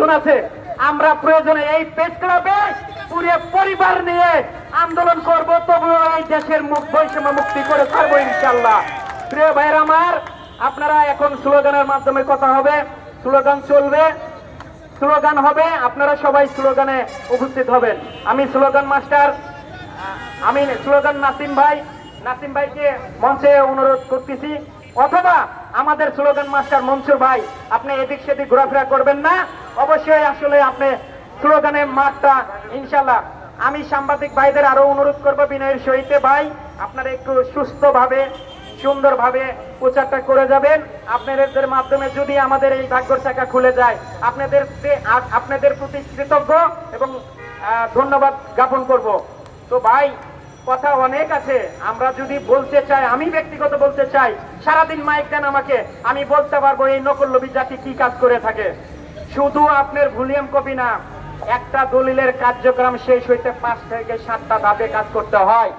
আছে আমরা প্রয়োজনে এই প্রেস ক্লাবে পুরো পরিবার নিয়ে আন্দোলন করব, তবুও এই দেশের বৈষম্য মুক্তি করে ছাড়বো ইনশাআল্লাহ। প্রিয় ভাইয়ের আমার, আপনারা এখন স্লোগানের মাধ্যমে কথা হবে, স্লোগান চলবে, স্লোগান হবে, আপনারা সবাই স্লোগানে উপস্থিত হবেন। আমি স্লোগান মাস্টার, আমি স্লোগান নাসিম ভাইকে মঞ্চে অনুরোধ করতেছি, অথবা আমাদের স্লোগান মাস্টার মনসুর ভাই, আপনি এদিক সেদিক ঘোরাফেরা করবেন না, অবশ্যই আসলে আপনি স্লোগানের মাঠটা ইনশাল্লাহ। আমি সাংবাদিক ভাইদের আরো অনুরোধ করবো বিনয়ের সহিত, ভাই আপনারা একটু সুস্থভাবে সুন্দরভাবে প্রচারটা করে যাবেন। আপনাদের মাধ্যমে যদি আমাদের এই ভাগ্যর চাকা খুলে যায়, আপনাদের প্রতি কৃতজ্ঞ এবং ধন্যবাদ জ্ঞাপন করব। তো ভাই, কথা অনেক আছে, আমরা যদি বলতে চাই, আমি ব্যক্তিগত বলতে চাই, সারাদিন মাইক দেন আমাকে, আমি বলতে পারবো এই নকললোভী জাতি কি কাজ করে থাকে। শুধু আপনার ভলিউম কপি না, একটা দলিলের কার্যক্রম শেষ হইতে 5 থেকে 7টা ধাপে কাজ করতে হয়।